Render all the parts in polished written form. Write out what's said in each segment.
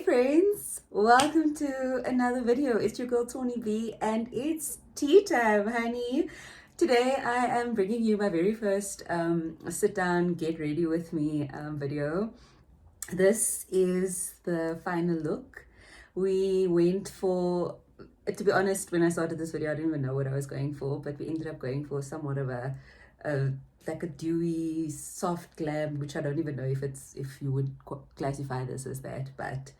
Hey friends, welcome to another video. It's your girl Tony B and it's tea time, honey. Today I am bringing you my very first sit down, get ready with me video. This is the final look. We went for, to be honest, when I started this video I didn't even know what I was going for, but we ended up going for somewhat of a like a dewy soft glam, which I don't even know if you would classify this as that, but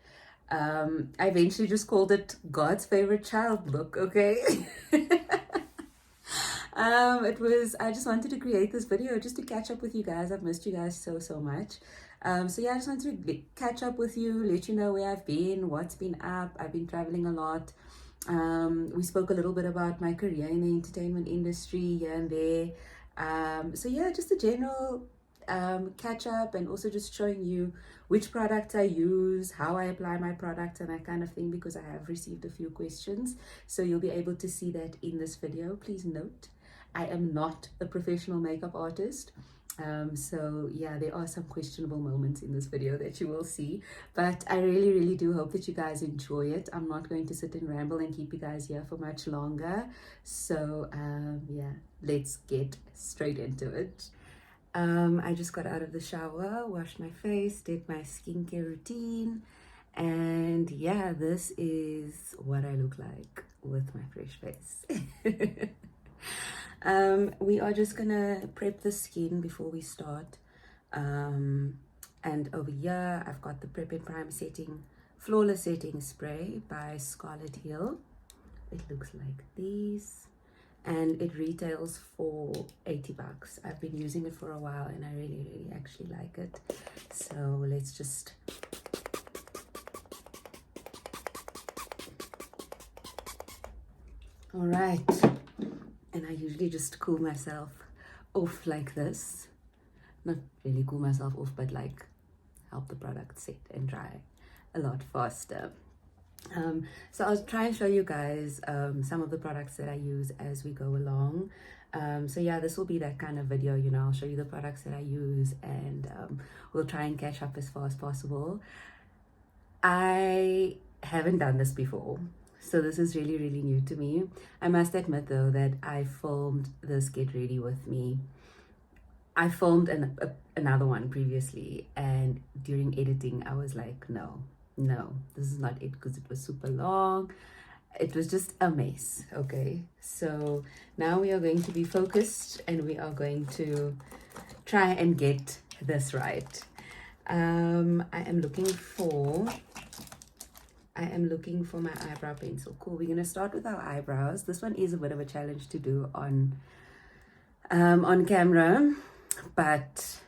I eventually just called it God's favorite child look. Okay. I just wanted to create this video just to catch up with you guys. I've missed you guys so much. So yeah, I just wanted to catch up with you, let you know where I've been, what's been up. I've been traveling a lot. We spoke a little bit about my career in the entertainment industry here and there. So yeah, just a general catch up, and also just showing you which products I use, how I apply my products and that kind of thing, because I have received a few questions. So you'll be able to see that in this video. Please note, I am not a professional makeup artist. So yeah, there are some questionable moments in this video that you will see, but I really do hope that you guys enjoy it. I'm not going to sit and ramble and keep you guys here for much longer. So yeah, let's get straight into it. I just got out of the shower, washed my face, did my skincare routine, and yeah, this is what I look like with my fresh face. We are just gonna prep the skin before we start. And over here I've got the Prep and Prime Setting Flawless Setting Spray by Scarlet Hill. It looks like this, and it retails for 80 bucks. I've been using it for a while and I really actually like it. So let's just all right. And I usually just cool myself off like this. Not really cool myself off, but like help the product set and dry a lot faster. So I'll try and show you guys some of the products that I use as we go along. So yeah, this will be that kind of video, you know. I'll show you the products that I use, and we'll try and catch up as far as possible. I haven't done this before, so this is really new to me. I must admit though that I filmed this get ready with me. I filmed another one previously, and during editing I was like, no, this is not it, because it was super long. It was just a mess. Okay, so now we are going to be focused and we are going to try and get this right. I am looking for my eyebrow pencil. Cool. We're gonna start with our eyebrows. This one is a bit of a challenge to do on camera, but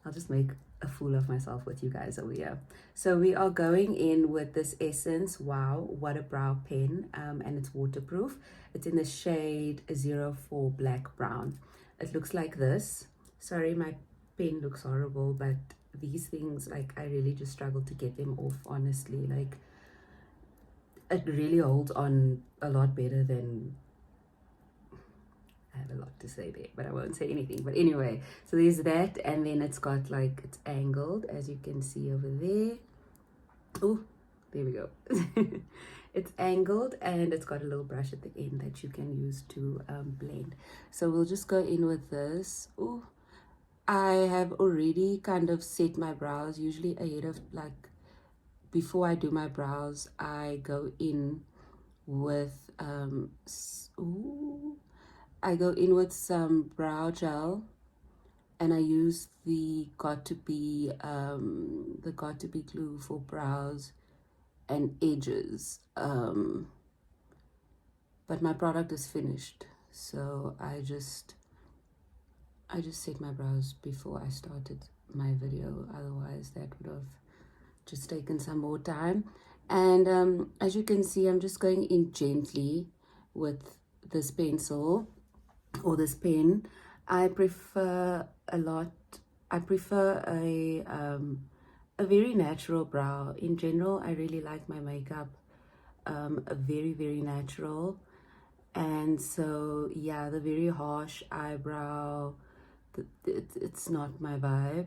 I'll just make a fool of myself with you guys over here. So we are going in with this Essence Wow What a Brow pen, and it's waterproof. It's in the shade 04 Black Brown. It looks like this. Sorry, my pen looks horrible, but these things, like, I really just struggle to get them off, honestly. Like, it really holds on a lot better than, I have a lot to say there, but I won't say anything. But anyway, so there's that, and then it's got, like, it's angled, as you can see over there. Oh, there we go. It's angled, and it's got a little brush at the end that you can use to blend. So we'll just go in with this. Oh, I have already kind of set my brows. Usually ahead of, like, before I do my brows, I go in with some brow gel, and I use the Got to Be glue for brows and edges. But my product is finished, so I just set my brows before I started my video. Otherwise that would have just taken some more time. And as you can see, I'm just going in gently with this pencil or this pen. I prefer a very natural brow. In general, I really like my makeup very natural, and so yeah, the very harsh eyebrow, it's not my vibe.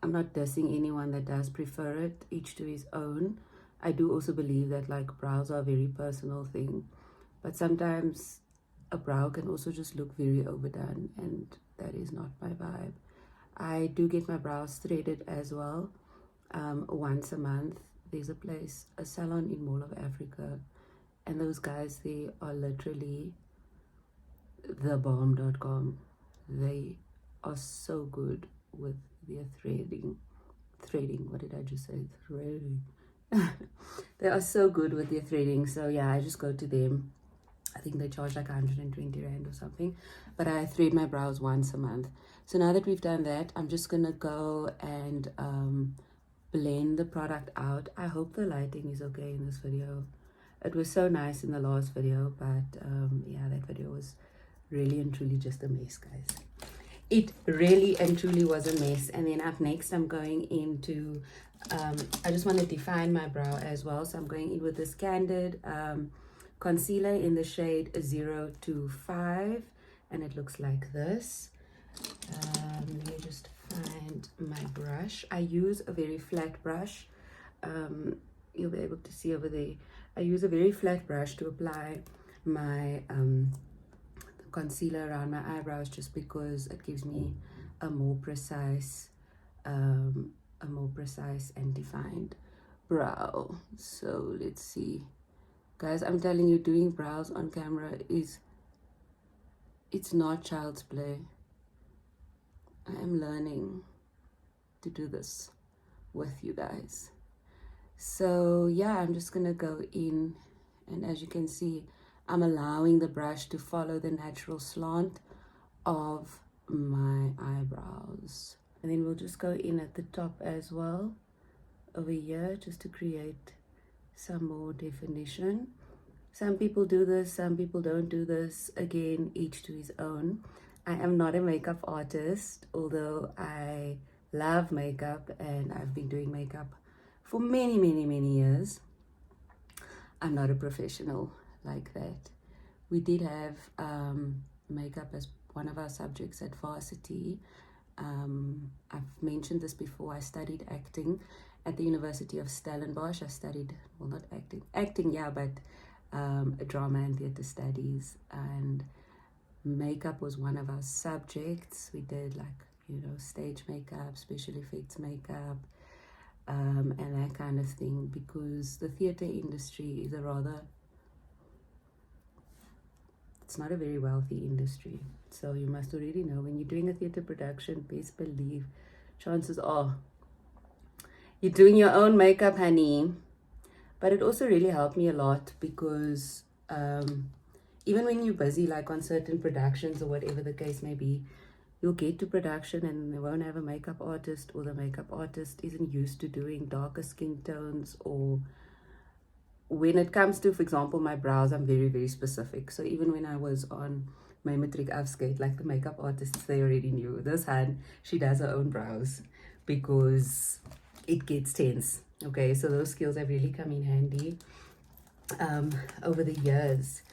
I'm not dissing anyone that does prefer it, each to his own. I do also believe that like brows are a very personal thing, but sometimes a brow can also just look very overdone, and that is not my vibe. I do get my brows threaded as well, once a month. There's a place, a salon in Mall of Africa, and those guys, they are literally thebomb.com. They are so good with their threading. What did I just say? Threading. They are so good with their threading. So yeah, I just go to them. I think they charge like 120 rand or something, but I thread my brows once a month. So now that we've done that, I'm just gonna go and blend the product out. I hope the lighting is okay in this video. It was so nice in the last video, but yeah, that video was really and truly just a mess, guys. It really and truly was a mess. And then up next, I'm going into I just want to define my brow as well, so I'm going in with this Candid concealer in the shade 025, and it looks like this. Let me just find my brush. I use a very flat brush. You'll be able to see over there. I use a very flat brush to apply my concealer around my eyebrows, just because it gives me a more precise and defined brow. So let's see, guys. I'm telling you, doing brows on camera it's not child's play. I am learning to do this with you guys. So yeah, I'm just gonna go in, and as you can see, I'm allowing the brush to follow the natural slant of my eyebrows. And then we'll just go in at the top as well, over here, just to create some more definition. Some people do this, some people don't do this. Again, each to his own. I am not a makeup artist, although I love makeup and I've been doing makeup for many, many, many years. I'm not a professional like that. We did have makeup as one of our subjects at varsity. I've mentioned this before. I studied acting at the University of Stellenbosch. I studied, well, not acting, yeah, but drama and theatre studies, and makeup was one of our subjects. We did, like, you know, stage makeup, special effects makeup, and that kind of thing, because the theatre industry is it's not a very wealthy industry. So you must already know, when you're doing a theatre production, best believe chances are you're doing your own makeup, honey. But it also really helped me a lot, because even when you're busy, like on certain productions or whatever the case may be, you'll get to production and they won't have a makeup artist, or the makeup artist isn't used to doing darker skin tones, or when it comes to, for example, my brows, I'm very, very specific. So even when I was on my matric afskate, like the makeup artists, they already knew this hand, she does her own brows, because it gets tense. Okay, so those skills have really come in handy over the years.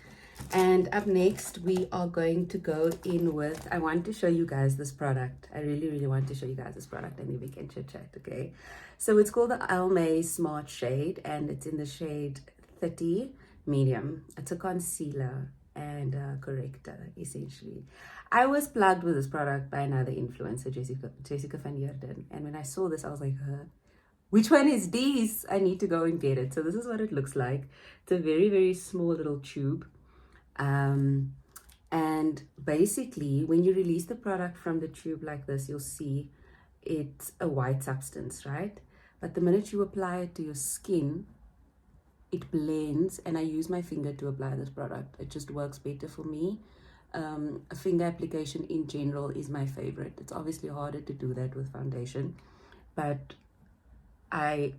And up next, we are going to go in with, I want to show you guys this product. I really, really want to show you guys this product, and then we can chit chat, okay? So it's called the Almay Smart Shade, and it's in the shade 30 medium. It's a concealer and a corrector, essentially. I was plugged with this product by another influencer, Jessica van Arden, and when I saw this, I was like, which one is this? I need to go and get it. So this is what it looks like. It's a very, very small little tube. And basically, when you release the product from the tube like this, you'll see it's a white substance, right? But the minute you apply it to your skin, it blends, and I use my finger to apply this product. It just works better for me. A finger application in general is my favorite. It's obviously harder to do that with foundation, but I'm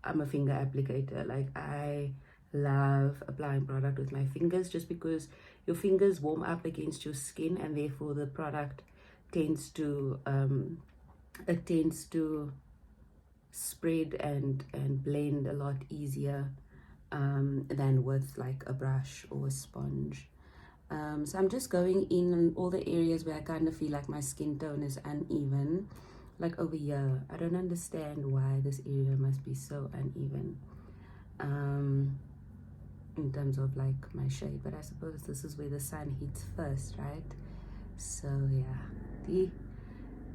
a finger applicator. Like, I love applying product with my fingers, just because your fingers warm up against your skin, and therefore the product tends to spread and blend a lot easier than with like a brush or a sponge. So I'm just going in on all the areas where I kind of feel like my skin tone is uneven. like over here. I don't understand why this area must be so uneven in terms of like my shade, but I suppose this is where the sun hits first, right? So yeah, die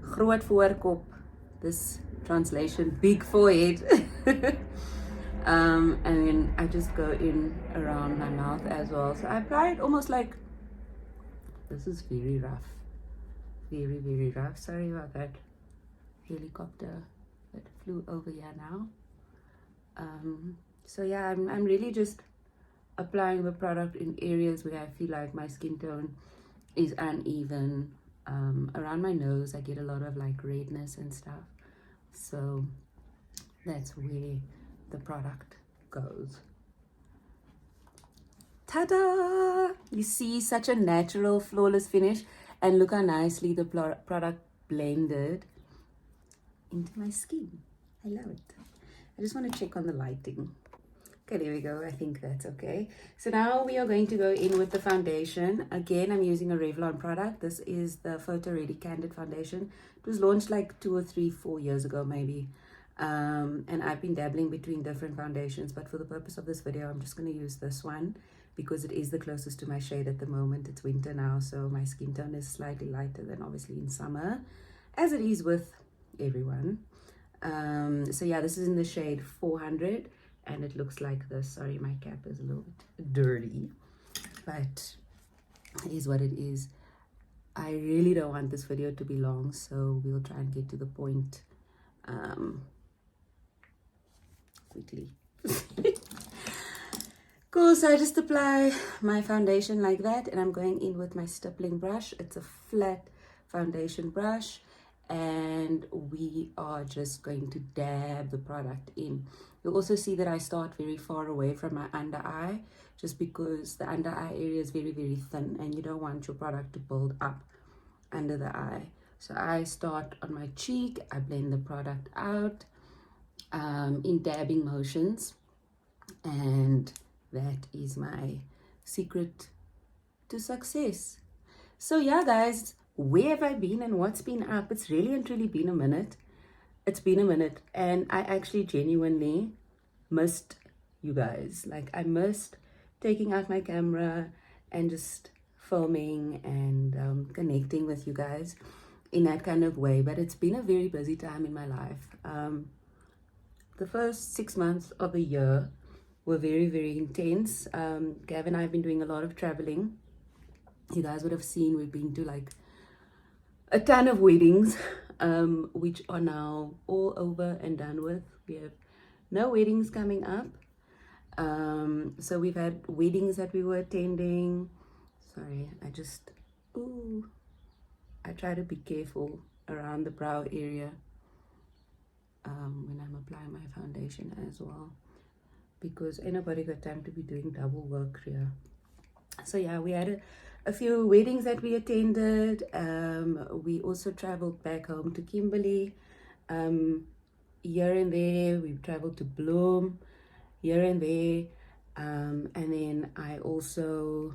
groot voorkop, this translation, big forehead. And then I just go in around my mouth as well. So I apply it almost like, this is very rough, very, very rough. Sorry about that helicopter that flew over here now. So yeah, I'm really just applying the product in areas where I feel like my skin tone is uneven. Around my nose I get a lot of like redness and stuff, so that's where the product goes. Ta-da! You see, such a natural, flawless finish, and look how nicely the product blended into my skin. I love it. I just want to check on the lighting. Okay, there we go. I think that's okay. So now we are going to go in with the foundation. Again, I'm using a Revlon product. This is the Photoready Candid foundation. It was launched like 2 or 3, 4 years ago maybe. And I've been dabbling between different foundations, but for the purpose of this video, I'm just going to use this one because it is the closest to my shade at the moment. It's winter now, so my skin tone is slightly lighter than obviously in summer, as it is with everyone. So yeah, this is in the shade 400. And it looks like this. Sorry, my cap is a little bit dirty, but it is what it is. I really don't want this video to be long, so we'll try and get to the point quickly. Cool, so I just apply my foundation like that, and I'm going in with my stippling brush. It's a flat foundation brush, and we are just going to dab the product in. You'll also see that I start very far away from my under eye, just because the under eye area is very, very thin and you don't want your product to build up under the eye. So I start on my cheek, I blend the product out in dabbing motions, and that is my secret to success. So yeah, guys, where have I been and what's been up? It's really and truly been a minute. It's been a minute, and I actually genuinely missed you guys. Like, I missed taking out my camera and just filming and connecting with you guys in that kind of way. But it's been a very busy time in my life. The first 6 months of the year were very, very intense. Gav and I have been doing a lot of traveling. You guys would have seen we've been to like a ton of weddings, which are now all over and done with. We have no weddings coming up. So we've had weddings that we were attending. Sorry, I try to be careful around the brow area when I'm applying my foundation as well, because ain't nobody got time to be doing double work here. So yeah, we had a few weddings that we attended. We also traveled back home to Kimberley. Here and there, we've traveled to Bloem, here and there. And then I also,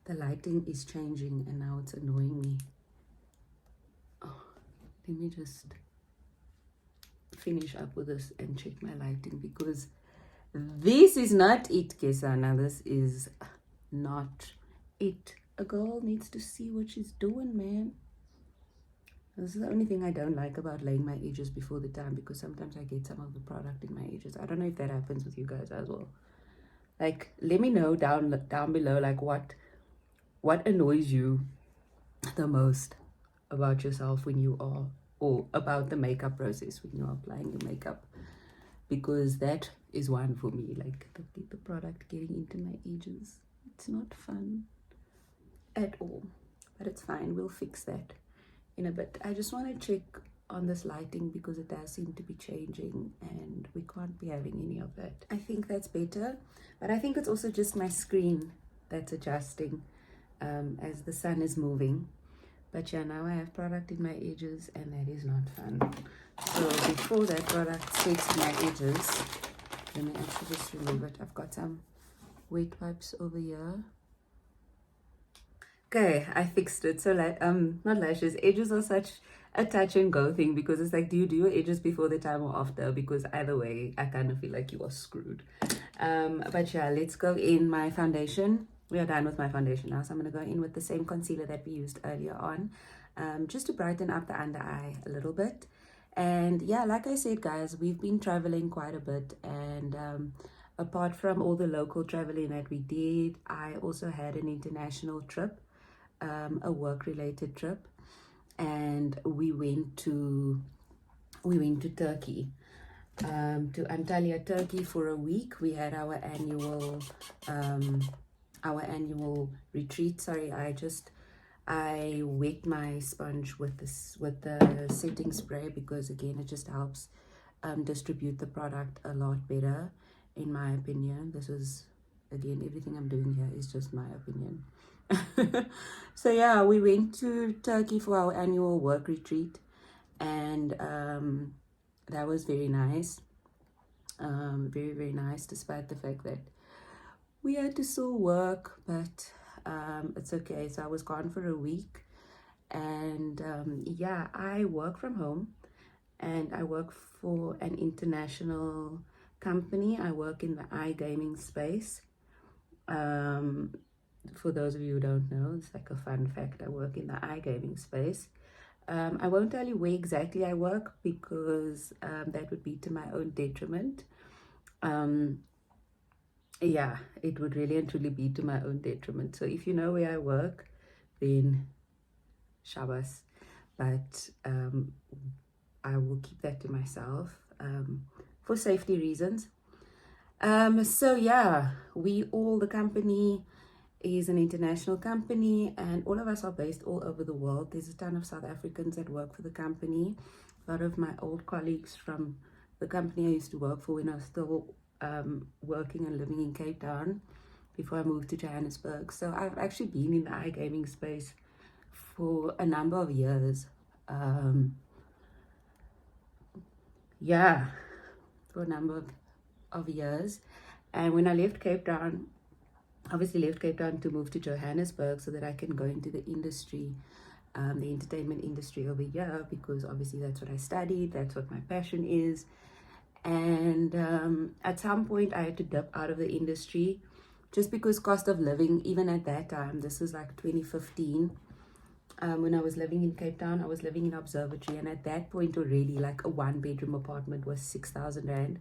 the lighting is changing and now it's annoying me. Oh, let me just finish up with this and check my lighting, because this is not it, Kesana. This is not it. A girl needs to see what she's doing, man. This is the only thing I don't like about laying my edges before the time, because sometimes I get some of the product in my edges. I don't know if that happens with you guys as well. Like, let me know down below, like what annoys you the most about yourself when you are, or about the makeup process when you're applying your makeup, because that is one for me. Like the product getting into my edges, it's not fun at all, but it's fine. We'll fix that in a bit. I just want to check on this lighting because it does seem to be changing and we can't be having any of that. I think that's better, but I think it's also just my screen that's adjusting as the sun is moving. But yeah, now I have product in my edges and that is not fun. So before that product sets in my edges, let me actually just remove it. I've got some wet wipes over here. Okay, I fixed it. So like not lashes, edges are such a touch and go thing, because it's like, do you do your edges before the time or after? Because either way, I kind of feel like you are screwed. But yeah, let's go in my foundation. We are done with my foundation now, so I'm gonna go in with the same concealer that we used earlier on, just to brighten up the under eye a little bit. And yeah, like I said, guys, we've been traveling quite a bit, and apart from all the local traveling that we did, I also had an international trip, a work-related trip, and we went to Turkey, to Antalya, Turkey for a week. We had our annual retreat. Sorry, I wet my sponge with the setting spray, because again, it just helps distribute the product a lot better, in my opinion. This is, again, everything I'm doing here is just my opinion. So yeah, we went to Turkey for our annual work retreat, and that was very nice. Very, very nice, despite the fact that we had to still work, but it's okay. So I was gone for a week, and yeah, I work from home, and I work for an international company. I work in the iGaming space. For those of you who don't know, it's like a fun fact, I work in the iGaming space. I won't tell you where exactly I work, because that would be to my own detriment. Yeah, it would really and truly be to my own detriment. So if you know where I work, then Shabbos. But I will keep that to myself, for safety reasons. So yeah, the company is an international company, and all of us are based all over the world. There's a ton of South Africans that work for the company. A lot of my old colleagues from the company I used to work for when I was still working and living in Cape Town before I moved to Johannesburg. So I've actually been in the iGaming space for a number of years. Yeah, for a number of years. And when I left Cape Town, obviously left Cape Town to move to Johannesburg so that I can go into the industry, the entertainment industry over here, because obviously that's what I studied, that's what my passion is. And at some point I had to dip out of the industry, just because cost of living, even at that time, this was like 2015, when I was living in Cape Town, I was living in Observatory, and at that point already, like a one-bedroom apartment was 6,000 Rand.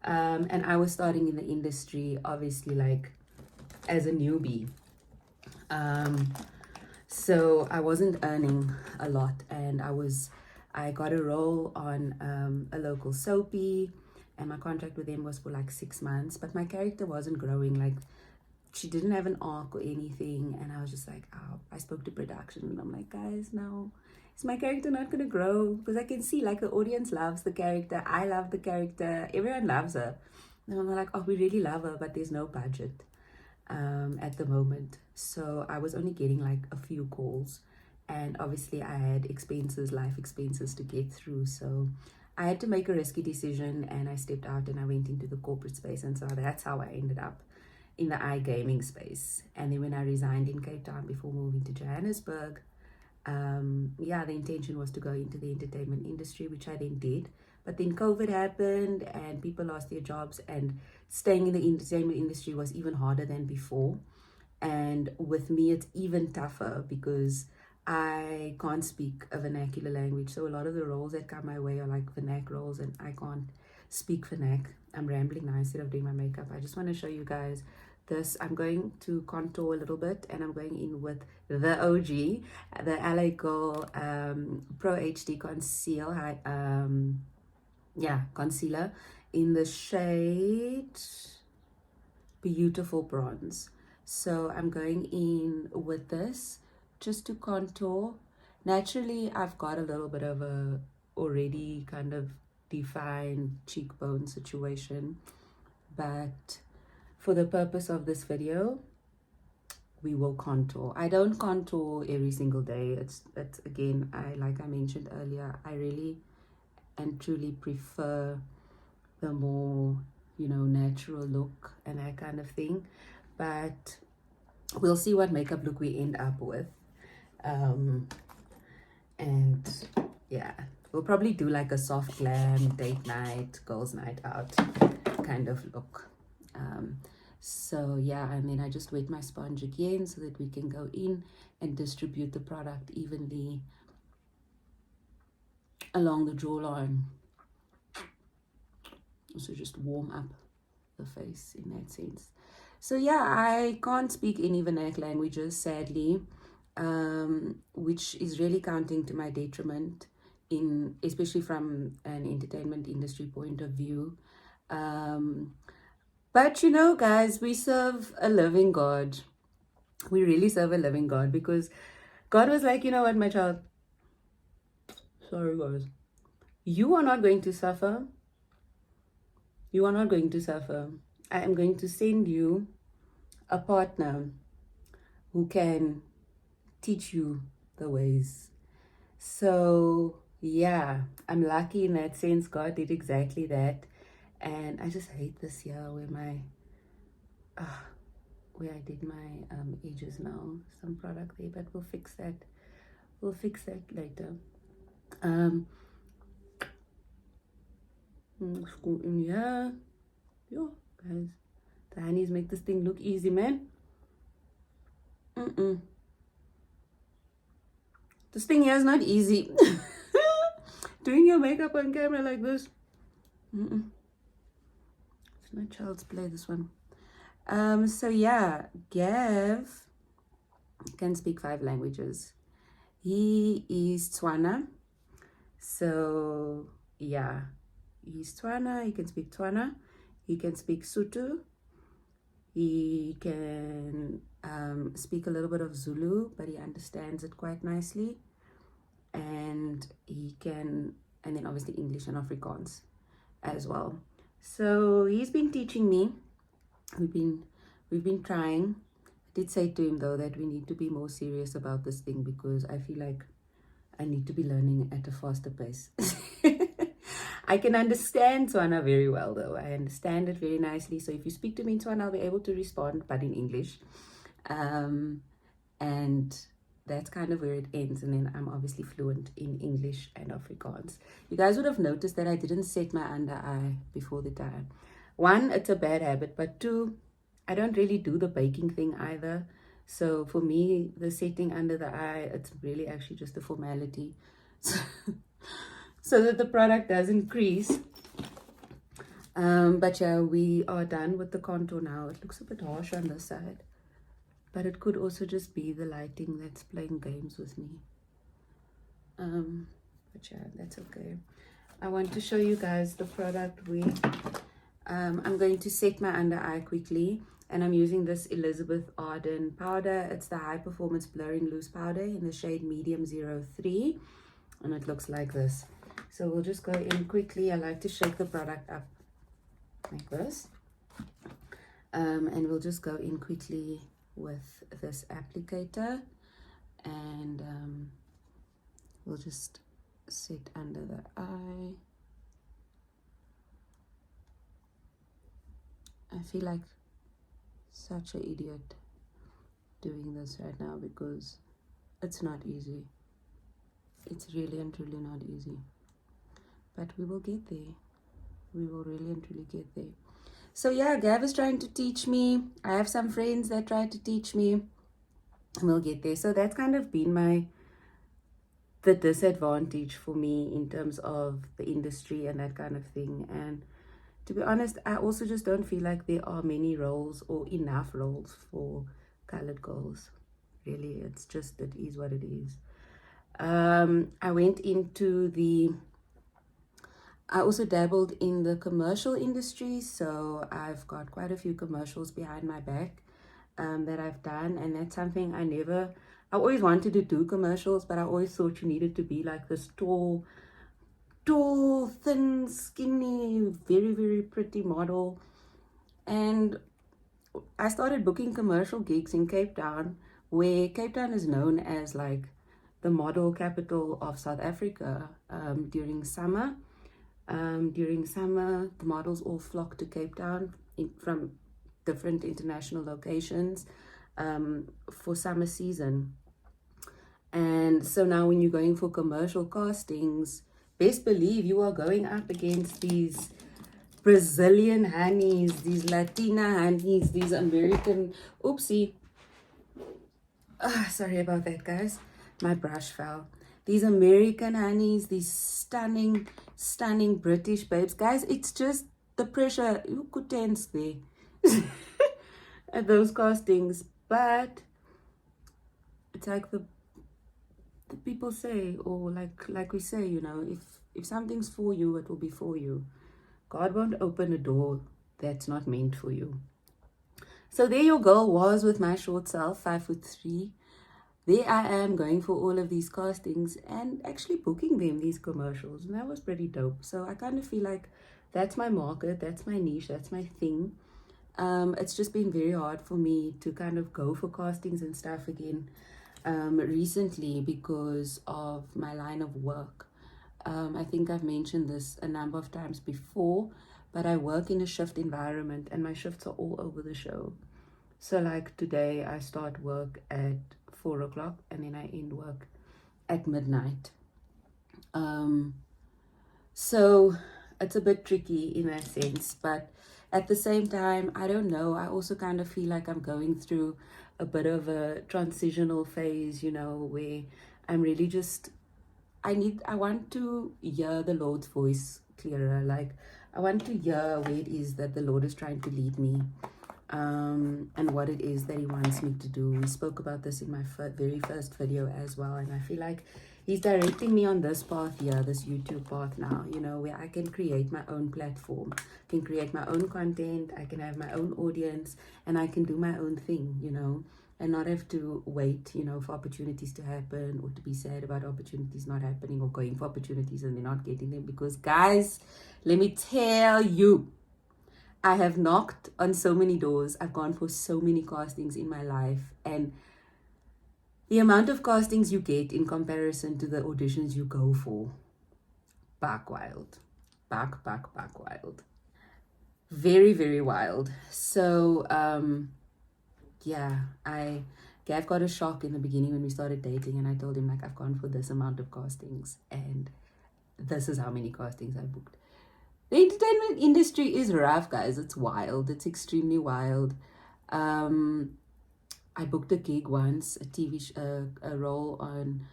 And I was starting in the industry, obviously, like as a newbie. So I wasn't earning a lot, and I got a role on a local soapy, and my contract with them was for like 6 months, but my character wasn't growing. Like, she didn't have an arc or anything, and I was just like, oh, I spoke to production, and I'm like, guys, no, is my character not gonna grow? Because I can see, like, the audience loves the character, I love the character, everyone loves her, and I'm like, oh, we really love her, but there's no budget at the moment. So I was only getting like a few calls, and obviously I had expenses, life expenses to get through. So I had to make a risky decision, and I stepped out and I went into the corporate space, and so that's how I ended up in the iGaming space. And then when I resigned in Cape Town before moving to Johannesburg, yeah, the intention was to go into the entertainment industry, which I then did. But then COVID happened, and people lost their jobs, and staying in the entertainment industry was even harder than before. And with me, it's even tougher, because I can't speak a vernacular language. So a lot of the roles that come my way are like vernac roles, and I can't speak vernac. I'm rambling now instead of doing my makeup. I just want to show you guys this. I'm going to contour a little bit, and I'm going in with the OG, the LA Girl Pro HD Conceal concealer in the shade Beautiful Bronze. So I'm going in with this just to contour. Naturally, I've got a little bit of a already kind of defined cheekbone situation, but for the purpose of this video, we will contour. I don't contour every single day. It's again, like I mentioned earlier, I really and truly prefer the more, natural look and that kind of thing. But we'll see what makeup look we end up with. And yeah, we'll probably do like a soft glam date night, girls night out kind of look. So yeah, and then I just wet my sponge again so that we can go in and distribute the product evenly along the jawline. Also just warm up the face in that sense. So yeah, I can't speak any vernacular languages, sadly, which is really counting to my detriment, especially from an entertainment industry point of view. But you know, guys, we serve a living God. We really serve a living God, because God was like, you know what, my child, sorry guys, you are not going to suffer. You are not going to suffer. I am going to send you a partner who can teach you the ways. So yeah, I'm lucky in that sense. God did exactly that. And I just hate this year where I did my edges now. Some product there, but we'll fix that. We'll fix that later. Go in here. Yo, guys, the honeys make this thing look easy, man. This thing here is not easy. Doing your makeup on camera like this. It's not child's play, this one. So yeah, Gav can speak 5 languages. He is Tswana. So yeah, he's Tswana. He can speak Tswana. He can speak Sotho. He can speak a little bit of Zulu, but he understands it quite nicely. And he can, and then obviously English and Afrikaans as well. So he's been teaching me. We've been trying. I did say to him though that we need to be more serious about this thing, because I feel like I need to be learning at a faster pace. I can understand Tswana very well though. I understand it very nicely. So if you speak to me in Tswana, I'll be able to respond, but in English. And that's kind of where it ends. And then I'm obviously fluent in English and Afrikaans. You guys would have noticed that I didn't set my under eye before the time. 1, it's a bad habit, but 2, I don't really do the baking thing either. So for me, the setting under the eye, it's really actually just a formality. So that the product doesn't crease. But yeah, we are done with the contour now. It looks a bit harsh on this side, but it could also just be the lighting that's playing games with me. But yeah, that's okay. I want to show you guys the product I'm going to set my under eye quickly, and I'm using this Elizabeth Arden powder. It's the high performance blurring loose powder in the shade medium 03, and it looks like this. So we'll just go in quickly. I like to shake the product up like this, and we'll just go in quickly with this applicator, and we'll just set under the eye. I feel like such an idiot doing this right now, because it's not easy. It's really and truly not easy, but we will get there. We will really and truly get there. So yeah, Gav is trying to teach me. I have some friends that try to teach me, and we'll get there. So that's kind of been the disadvantage for me in terms of the industry and that kind of thing. And to be honest, I also just don't feel like there are many roles or enough roles for colored girls. Really, it's just, it is what it is. I went into I also dabbled in the commercial industry, so I've got quite a few commercials behind my back that I've done, and that's something I always wanted to do commercials, but I always thought you needed to be like this tall, thin, skinny, very, very pretty model. And I started booking commercial gigs in Cape Town, where Cape Town is known as like the model capital of South Africa. During summer, the models all flock to Cape Town from different international locations. for summer season. And so now when you're going for commercial castings, best believe you are going up against these Brazilian honeys, these Latina honeys, these American, oopsie, sorry about that, guys, my brush fell. These American honeys, these stunning, stunning British babes. Guys, it's just the pressure, you could tense there at those castings. But it's like the people say, or like we say, you know, if something's for you, it will be for you. God won't open a door that's not meant for you. So there your girl was with my short self, 5'3". There I am going for all of these castings and actually booking them, these commercials, and that was pretty dope. So I kind of feel like that's my market, that's my niche, that's my thing. It's just been very hard for me to kind of go for castings and stuff again recently because of my line of work. I think I've mentioned this a number of times before, but I work in a shift environment and my shifts are all over the show. So like today I start work at 4 o'clock and then I end work at midnight. So it's a bit tricky in that sense, but at the same time, I don't know, I also kind of feel like I'm going through a bit of a transitional phase, you know, where I'm really just, I want to hear the Lord's voice clearer. Like I want to hear where it is that the Lord is trying to lead me, and what it is that he wants me to do. We spoke about this in my very first video as well, and I feel like he's directing me on this path here, this YouTube path now, you know, where I can create my own platform, I can create my own content, I can have my own audience, and I can do my own thing, you know, and not have to wait, you know, for opportunities to happen or to be sad about opportunities not happening or going for opportunities and they're not getting them. Because guys, let me tell you, I have knocked on so many doors. I've gone for so many castings in my life, and the amount of castings you get in comparison to the auditions you go for, back wild. Back wild. Very, very wild. So, yeah, Gav got a shock in the beginning when we started dating, and I told him, like, I've gone for this amount of castings, and this is how many castings I booked. The entertainment industry is rough, guys. It's wild. It's extremely wild. I booked a gig once, a role on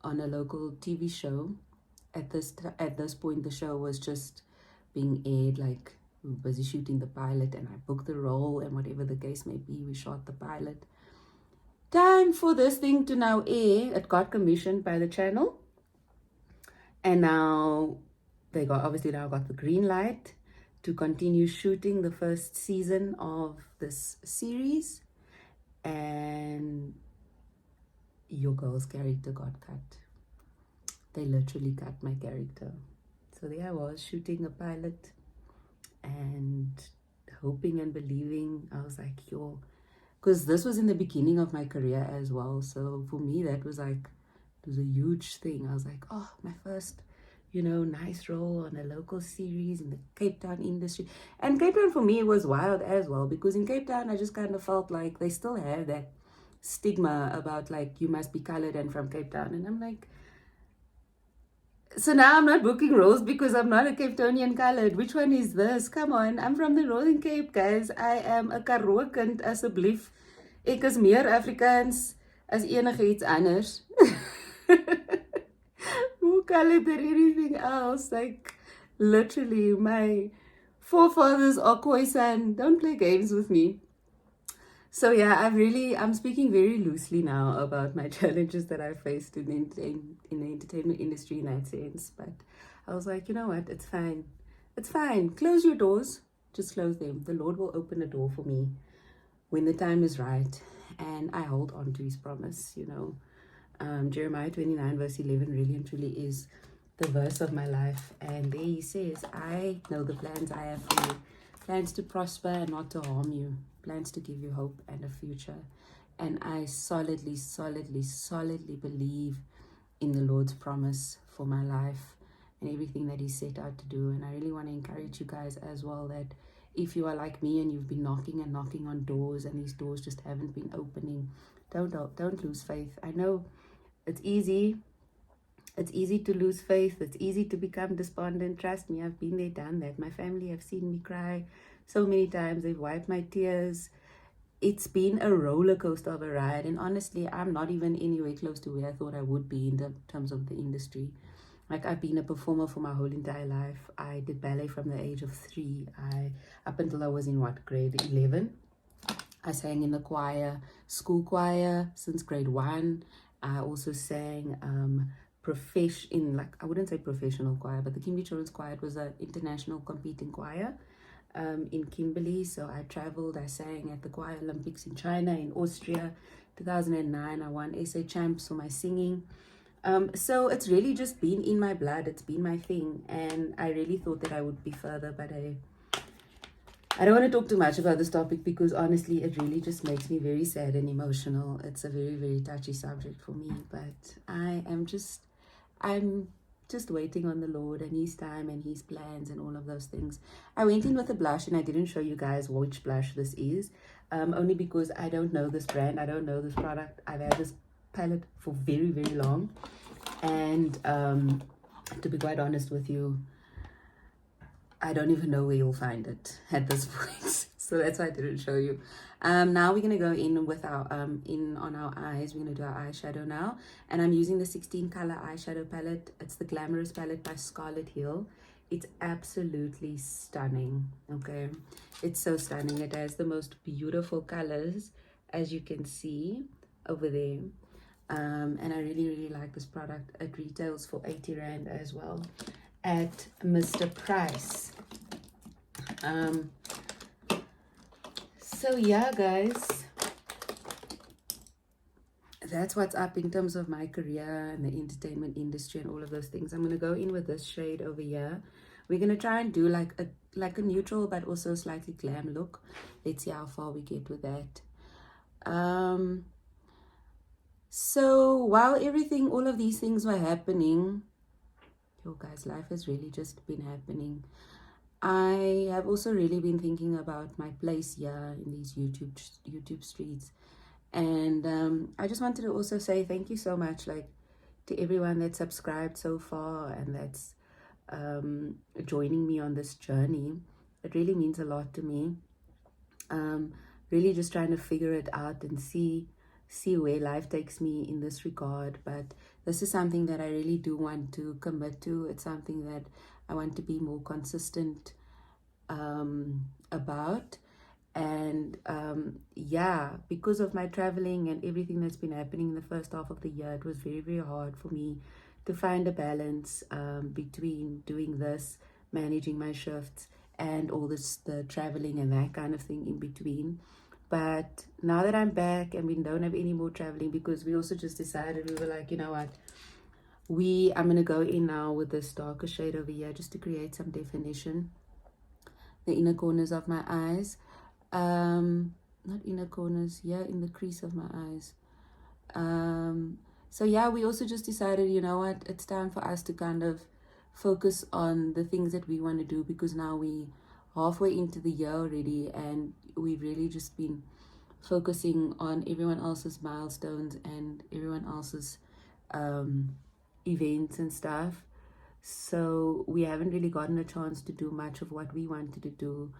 a local TV show. At this point, the show was just being aired. Like we were busy shooting the pilot, and I booked the role, and whatever the case may be, we shot the pilot. Time for this thing to now air. It got commissioned by the channel, and now they obviously now got the green light to continue shooting the first season of this series, and your girl's character got cut. They literally cut my character. So there I was shooting a pilot and hoping and believing. I was like, yo, because this was in the beginning of my career as well. So for me, that was like, it was a huge thing. I was like, oh, my first, you know, nice role on a local series in the Cape Town industry. And Cape Town for me was wild as well, because in Cape Town I just kind of felt like they still have that stigma about like you must be colored and from Cape Town. And I'm like, so now I'm not booking roles because I'm not a Cape Townian colored. Which one is this? Come on, I'm from the Northern Cape, guys. I am a Karoo kind, asseblief. Ek is meer Afrikaans as enige iets anders. Who colored than anything else? Like, literally, my forefathers are Khoisan. Don't play games with me. So yeah, I'm speaking very loosely now about my challenges that I faced in the entertainment industry in that sense. But I was like, you know what? It's fine. It's fine. Close your doors. Just close them. The Lord will open a door for me when the time is right. And I hold on to his promise, you know. Jeremiah 29 verse 11 really and truly is the verse of my life. And there he says, I know the plans I have for you. Plans to prosper and not to harm you. Plans to give you hope and a future. And I solidly believe in the Lord's promise for my life and everything that he set out to do. And I really want to encourage you guys as well that if you are like me and you've been knocking and knocking on doors and these doors just haven't been opening, don't lose faith. I know it's easy. It's easy to lose faith. It's easy to become despondent. Trust me, I've been there, done that. My family have seen me cry so many times. They've wiped my tears. It's been a roller coaster of a ride. And honestly, I'm not even anywhere close to where I thought I would be in the terms of the industry. Like, I've been a performer for my whole entire life. I did ballet from the age of 3. Up until I was in grade 11. I sang in the choir, school choir, since grade 1. I also sang I wouldn't say professional choir, but the Kimberley Children's Choir. It was an international competing choir in Kimberley. So I traveled. I sang at the Choir Olympics in China, in Austria. 2009, I won SA Champs for my singing. So it's really just been in my blood. It's been my thing, and I really thought that I would be further, but I don't want to talk too much about this topic because honestly it really just makes me very sad and emotional. It's a very, very touchy subject for me, but I'm just waiting on the Lord and his time and his plans and all of those things. I went in with a blush and I didn't show you guys which blush this is, only because I don't know this brand. I don't know this product. I've had this palette for very, very long, and to be quite honest with you, I don't even know where you'll find it at this point. So that's why I didn't show you. Now we're gonna go in with our on our eyes. We're gonna do our eyeshadow now, and I'm using the 16 color eyeshadow palette. It's the Glamorous palette by Scarlet Hill. It's absolutely stunning. Okay, it's so stunning. It has the most beautiful colors, as you can see over there. And I really, really like this product. It retails for 80 Rand as well at Mr. Price. So yeah, guys, that's what's up in terms of my career and the entertainment industry and all of those things. I'm gonna go in with this shade over here. We're gonna try and do like a neutral but also slightly glam look. Let's see how far we get with that. So while all of these things were happening, yo guys, life has really just been happening. I have also really been thinking about my place here in these YouTube streets, and I just wanted to also say thank you so much, like, to everyone that subscribed so far and that's joining me on this journey. It really means a lot to me. Really just trying to figure it out and see where life takes me in this regard. But this is something that I really do want to commit to. It's something that I want to be more consistent about. And yeah, because of my traveling and everything that's been happening in the first half of the year, it was very, very hard for me to find a balance between doing this, managing my shifts, and all the traveling and that kind of thing in between. But now that I'm back and we don't have any more traveling, because we also just decided, we were like, you know what, I'm going to go in now with this darker shade over here just to create some definition. The inner corners of my eyes. Not inner corners, yeah, in the crease of my eyes. So yeah, we also just decided, you know what, it's time for us to kind of focus on the things that we want to do, because now we halfway into the year already and we've really just been focusing on everyone else's milestones and everyone else's events and stuff. So we haven't really gotten a chance to do much of what we wanted to do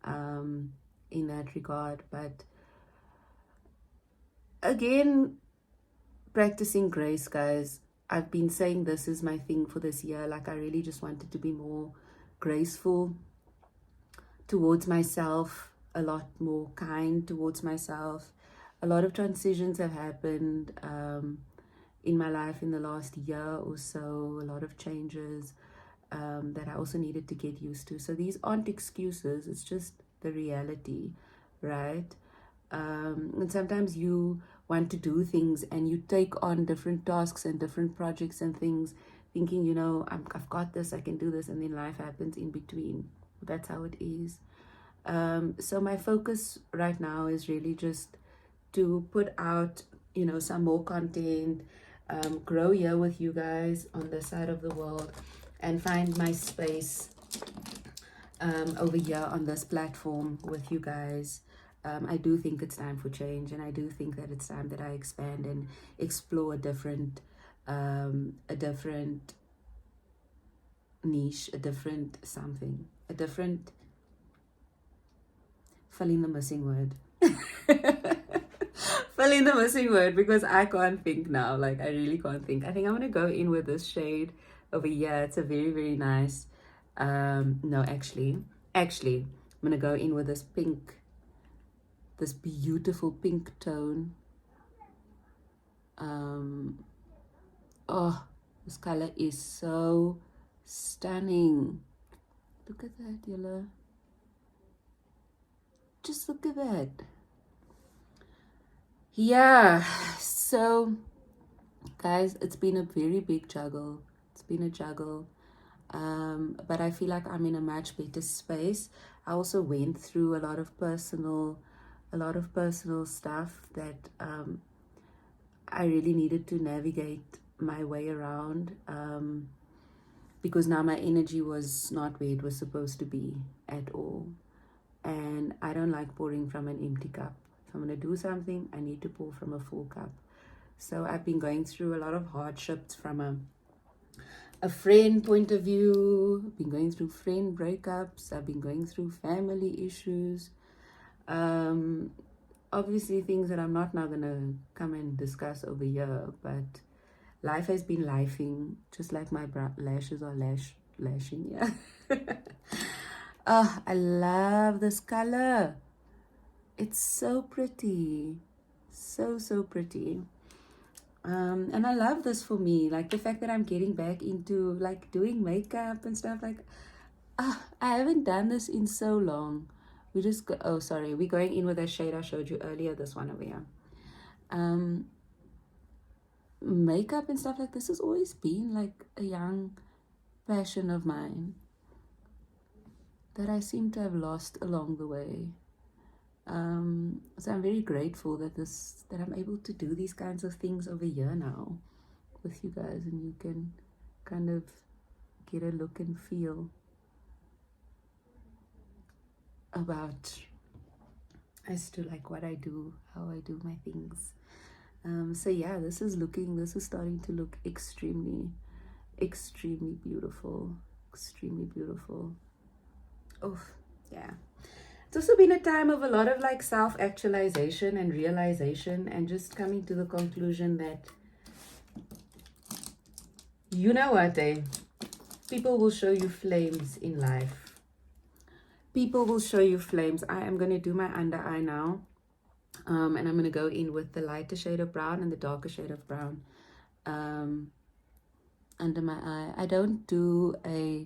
in that regard. But again, practicing grace, guys. I've been saying this is my thing for this year. Like, I really just wanted to be more graceful towards myself, a lot more kind towards myself. A lot of transitions have happened in my life in the last year or so, a lot of changes that I also needed to get used to. So these aren't excuses, it's just the reality, right? And sometimes you want to do things and you take on different tasks and different projects and things, thinking, you know, I've got this, I can do this, and then life happens in between. That's how it is. So my focus right now is really just to put out, you know, some more content, grow here with you guys on this side of the world, and find my space over here on this platform with you guys. I do think it's time for change, and I do think that it's time that I expand and explore a different niche, a different something, a different, fill in the missing word. Fill in the missing word, because I can't think now. Like, I really can't think. I think I'm gonna go in with this shade over here. It's a very, very nice, no, actually, I'm gonna go in with this pink, this beautiful pink tone. Oh, this color is so stunning. Look at that yellow. Just look at that. Yeah, so guys, it's been a very big juggle. It's been a juggle. But I feel like I'm in a much better space. I also went through a lot of personal stuff that I really needed to navigate my way around, because now my energy was not where it was supposed to be at all. And I don't like pouring from an empty cup. If I'm going to do something, I need to pour from a full cup. So I've been going through a lot of hardships from a friend point of view. I've been going through friend breakups. I've been going through family issues. Obviously things that I'm not now going to come and discuss over here, but life has been lifing, just like my lashes are lashing, yeah. Oh, I love this color. It's so pretty. So pretty. And I love this for me. Like the fact that I'm getting back into like doing makeup and stuff. Like, I haven't done this in so long. We just go, oh, sorry. We're going in with that shade I showed you earlier. This one over here. Makeup and stuff like this has always been like a young passion of mine that I seem to have lost along the way. So I'm very grateful that I'm able to do these kinds of things over here now with you guys, and you can kind of get a look and feel about as to like what I do, how I do my things. So yeah, this is starting to look extremely beautiful. Extremely beautiful. Oh, yeah. It's also been a time of a lot of like self-actualization and realization, and just coming to the conclusion that, you know what, people will show you flames in life. People will show you flames. I am going to do my under eye now. And I'm going to go in with the lighter shade of brown and the darker shade of brown under my eye. I don't do a...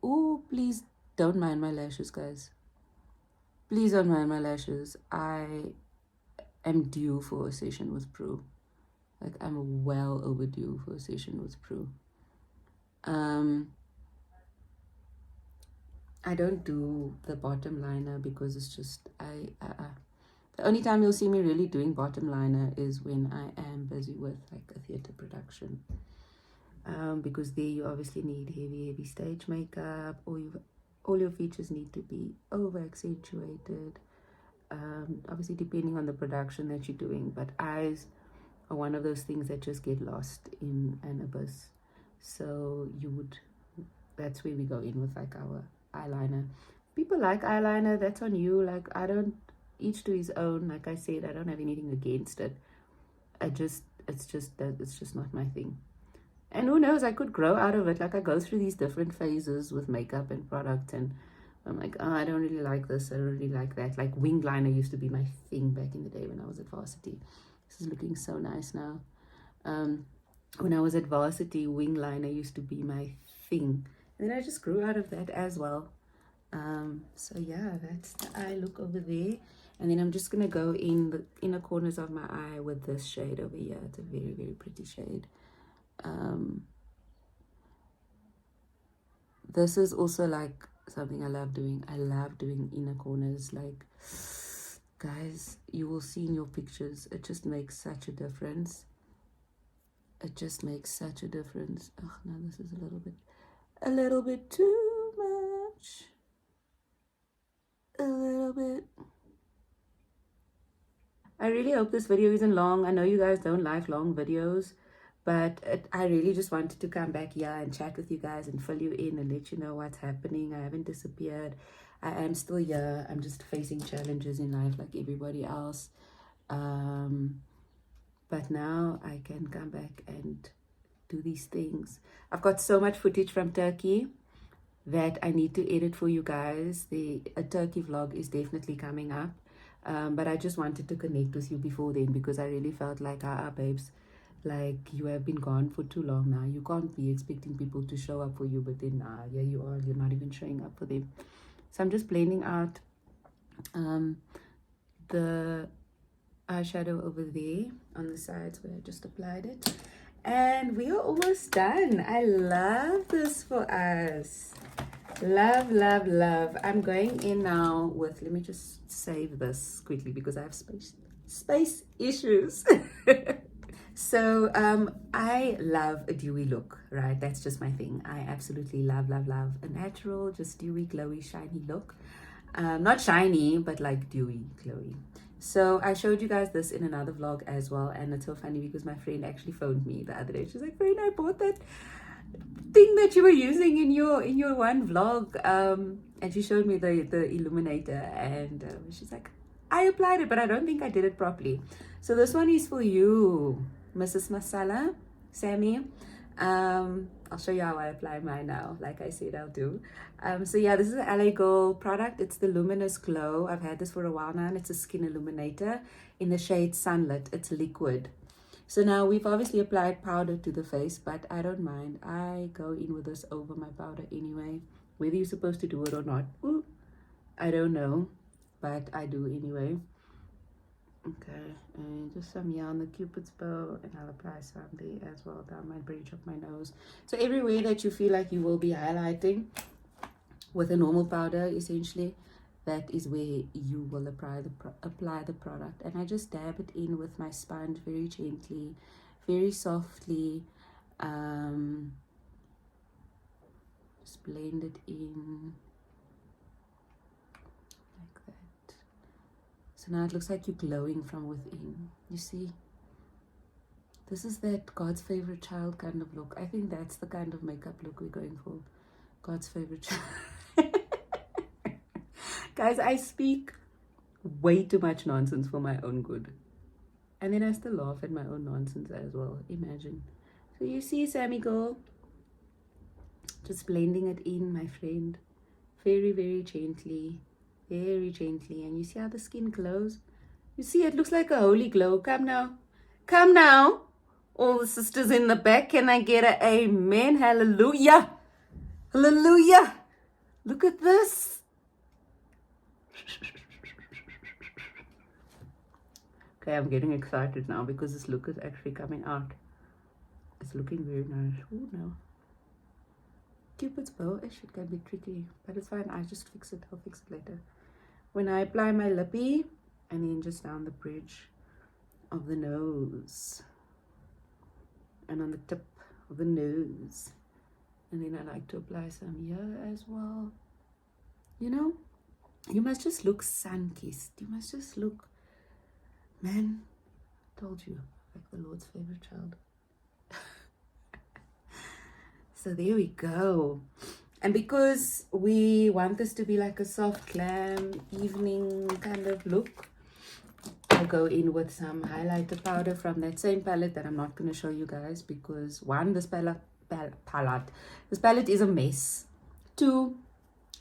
Oh, please don't mind my lashes, guys. Please don't mind my lashes. I am due for a session with Prue. Like, I'm well overdue for a session with Prue. I don't do the bottom liner because it's just... The only time you'll see me really doing bottom liner is when I am busy with like a theatre production. Because there you obviously need heavy stage makeup, or all your features need to be over accentuated. Obviously depending on the production that you're doing, but eyes are one of those things that just get lost in an abyss. So that's where we go in with like our eyeliner. People like eyeliner, that's on you. Like, I don't, each to his own. Like I said, I don't have anything against it. It's just not my thing. And who knows, I could grow out of it. Like, I go through these different phases with makeup and product, and I'm like, oh, I don't really like this, I don't really like that. Like, wing liner used to be my thing back in the day when I was at varsity. This is looking so nice now. When I was at varsity, wing liner used to be my thing. And then I just grew out of that as well. So yeah, that's the eye look over there. And then I'm just going to go in the inner corners of my eye with this shade over here. It's a very pretty shade. This is also like something I love doing. I love doing inner corners. Like, guys, you will see in your pictures, it just makes such a difference. It just makes such a difference. Oh no, this is a little bit too much. a little bit. I really hope this video isn't long. I know you guys don't like long videos, but I really just wanted to come back here and chat with you guys and fill you in and let you know what's happening. I haven't disappeared. I am still here. I'm just facing challenges in life like everybody else. But now I can come back and do these things. I've got so much footage from Turkey that I need to edit for you guys. A Turkey vlog is definitely coming up. But I just wanted to connect with you before then because I really felt like, babes, like you have been gone for too long now. You can't be expecting people to show up for you, but then here you are, you're not even showing up for them. So I'm just blending out the eyeshadow over there on the sides where I just applied it. And we are almost done. I love this for us. Love, love, love. I'm going in now with, let me just save this quickly because I have space issues. So I love a dewy look, right? That's just my thing. I absolutely love, love, love a natural, just dewy, glowy, shiny look. Not shiny, but like dewy, glowy. So I showed you guys this in another vlog as well, and it's so funny because my friend actually phoned me the other day. She's like, "Friend, I bought that thing that you were using in your one vlog," and she showed me the illuminator, and she's like, "I applied it, but I don't think I did it properly." So this one is for you, Mrs. Masala, Sammy. I'll show you how I apply mine now, like I said I'll do. So yeah, this is an LA Girl product. It's the Luminous Glow. I've had this for a while now, and it's a skin illuminator in the shade Sunlit. It's liquid. So now we've obviously applied powder to the face, but I don't mind. I go in with this over my powder anyway. Whether you're supposed to do it or not, I don't know, but I do anyway. Okay, and just some here on the Cupid's bow, and I'll apply some there as well down my bridge of my nose. So everywhere that you feel like you will be highlighting with a normal powder, essentially, that is where you will apply the product. And I just dab it in with my sponge very gently, very softly. Just blend it in like that. So now it looks like you're glowing from within. You see? This is that God's favorite child kind of look. I think that's the kind of makeup look we're going for. God's favorite child. Guys, I speak way too much nonsense for my own good. And then I still laugh at my own nonsense as well. Imagine. So you see, Sammy girl, just blending it in, my friend. Very, very gently. Very gently. And you see how the skin glows? You see, it looks like a holy glow. Come now. Come now. All the sisters in the back. Can I get an amen? Hallelujah. Hallelujah. Look at this. Okay, I'm getting excited now because this look is actually coming out. It's looking very nice. Oh no. Cupid's bow, it can be tricky, but it's fine. I just fix it. I'll fix it later. When I apply my lippy, and then just down the bridge of the nose, and on the tip of the nose, and then I like to apply some here as well. You know, you must just look sun-kissed. You must just look, man, told you, like the Lord's favorite child. So there we go. And because we want this to be like a soft glam evening kind of look, I'll go in with some highlighter powder from that same palette that I'm not going to show you guys because one, this palette is a mess. Two,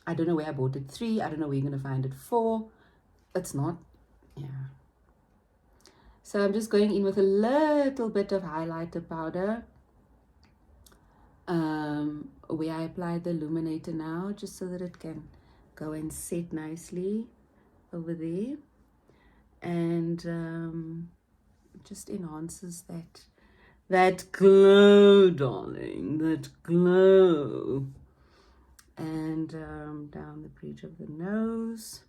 I don't know where I bought it. Three, I don't know where you're going to find it. Four, it's not. Yeah. So I'm just going in with a little bit of highlighter powder. Where I apply the illuminator now, just so that it can go and set nicely over there, and just enhances that glow, darling, that glow. And down the bridge of the nose,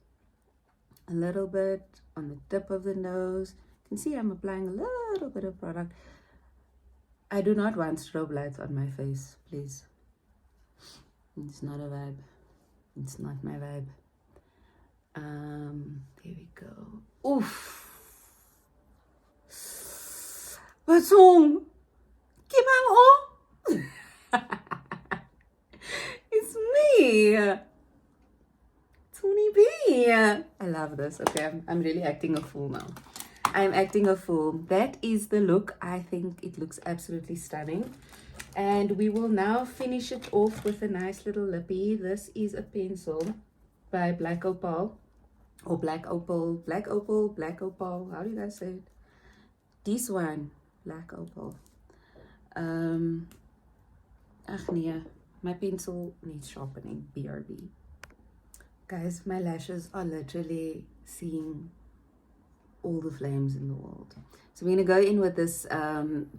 a little bit on the tip of the nose. You can see I'm applying a little bit of product. I do not want strobe lights on my face, please. It's not a vibe. It's not my vibe. There we go. Oof. What's wrong? Kim It's me, Tony B. I love this. Okay, I'm really acting a fool now. I'm acting a fool. That is the look. I think it looks absolutely stunning. And we will now finish it off with a nice little lippy. This is a pencil by Black Opal. Or Black Opal. Black Opal. Black Opal. How do you guys say it? This one. Black Opal. Ach nee, my pencil needs sharpening. BRB. Guys, my lashes are literally seeing all the flames in the world. So we're going to go in with this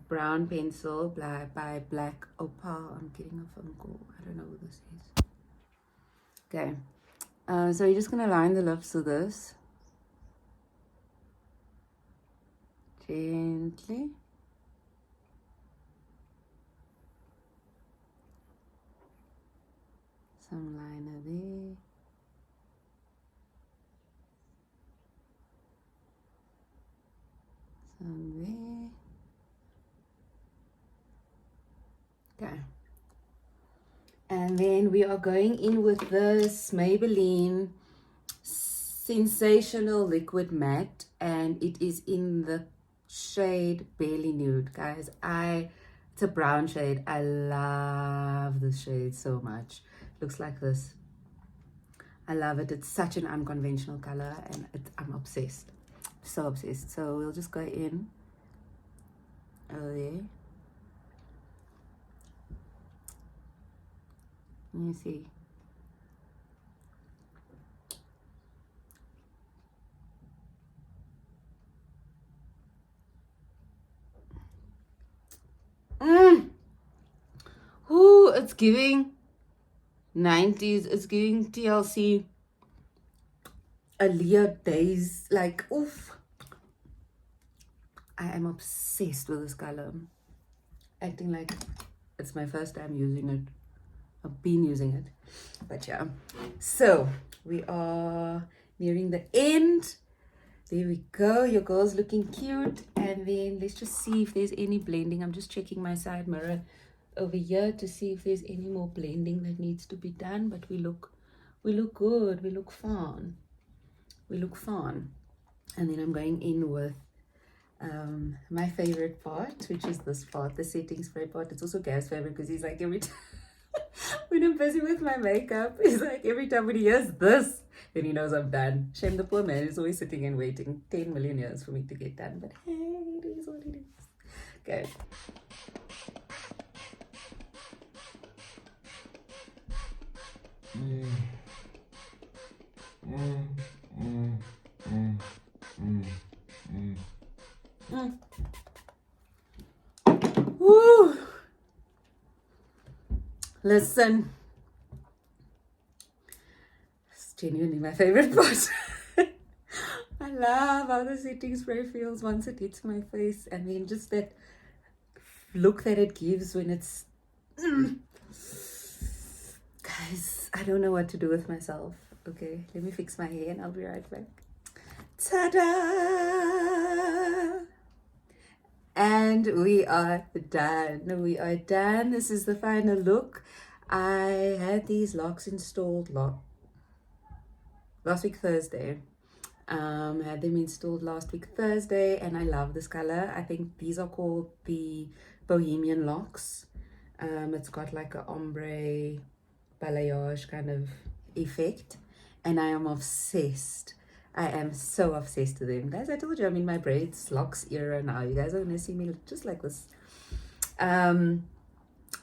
brown pencil by Black Opal. I'm getting a phone call. I don't know who this is. Okay. So you're just going to line the lips with this. Gently. Some liner there. Some there. Okay. And then we are going in with this Maybelline Sensational Liquid Matte. And it is in the shade Barely Nude. Guys, it's a brown shade. I love this shade so much. Looks like this. I love it. It's such an unconventional color and I'm obsessed. So obsessed. So we'll just go in over there. You see. Ooh, it's giving 90s. It's giving TLC. Aaliyah days. Like, oof. I am obsessed with this color. Acting like it's my first time using it. I've been using it. But yeah. So, we are nearing the end. There we go. Your girl's looking cute. And then let's just see if there's any blending. I'm just checking my side mirror over here to see if there's any more blending that needs to be done. But we look good. We look fun. We look fun. And then I'm going in with my favorite part, which is this part, the setting spray part. It's also Gav's favorite because he's like, every time when I'm busy with my makeup, he's like, every time when he hears this, then he knows I'm done. Shame the poor man is always sitting and waiting 10 million years for me to get done. But hey, it is what it is. Okay. Woo. Listen, it's genuinely my favorite part. I love how the setting spray feels once it hits my face, and then just that look that it gives when it's guys, I don't know what to do with myself. Okay, let me fix my hair and I'll be right back. Ta-da! And we are done. We are done. This is the final look. I had these locks installed last week Thursday. Had them installed last week Thursday, and I love this color. I think these are called the Bohemian locks. It's got like a ombre balayage kind of effect, and I am obsessed. I am so obsessed with them. Guys, I told you I'm in my braids locks era now. You guys are gonna see me just like this.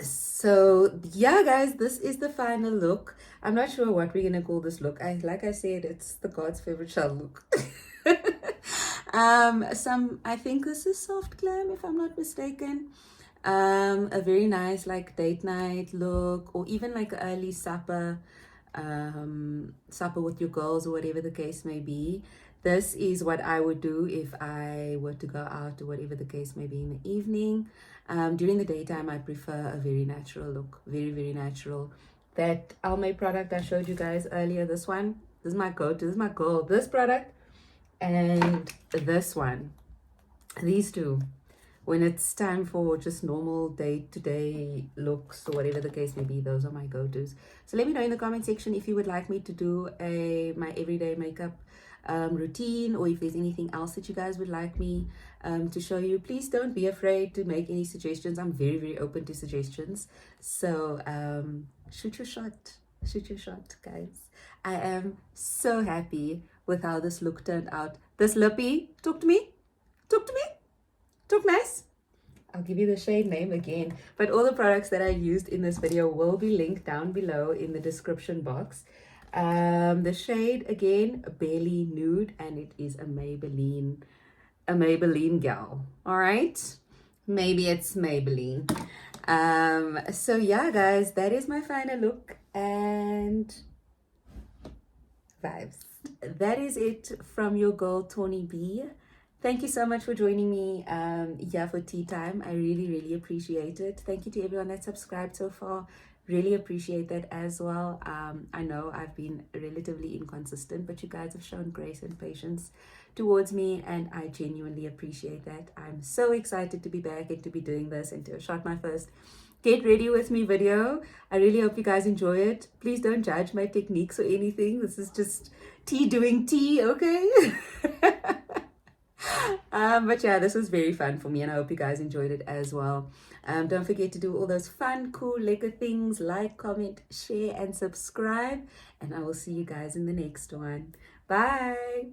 So yeah, guys, this is the final look. I'm not sure what we're gonna call this look. Like I said, it's the God's favorite child look. I think this is soft glam, if I'm not mistaken. A very nice like date night look, or even like early supper with your girls, or whatever the case may be. This is what I would do if I were to go out, or whatever the case may be in the evening. During the daytime, I prefer a very natural look, very natural. That Almay product I showed you guys earlier, this one, This is my go-to. This is my goal. This product and this one. These two. When it's time for just normal day-to-day looks or whatever the case may be, those are my go-tos. So let me know in the comment section if you would like me to do my everyday makeup routine, or if there's anything else that you guys would like me to show you. Please don't be afraid to make any suggestions. I'm very, very open to suggestions. So shoot your shot, guys. I am so happy with how this look turned out. This lippy, talk to me, look nice. I'll give you the shade name again, but all the products that I used in this video will be linked down below in the description box. The shade again, Barely Nude, and it is a Maybelline gal. All right, maybe it's Maybelline. So yeah, guys, that is my final look and vibes. That is it from your girl Tawny B. Thank you so much for joining me here for tea time. I really, really appreciate it. Thank you to everyone that subscribed so far. Really appreciate that as well. I know I've been relatively inconsistent, but you guys have shown grace and patience towards me, and I genuinely appreciate that. I'm so excited to be back and to be doing this and to have shot my first Get Ready With Me video. I really hope you guys enjoy it. Please don't judge my techniques or anything. This is just tea doing tea, okay? But yeah, this was very fun for me, and I hope you guys enjoyed it as well. Don't forget to do all those fun, cool, lekker things. Like, comment, share, and subscribe. And I will see you guys in the next one. Bye.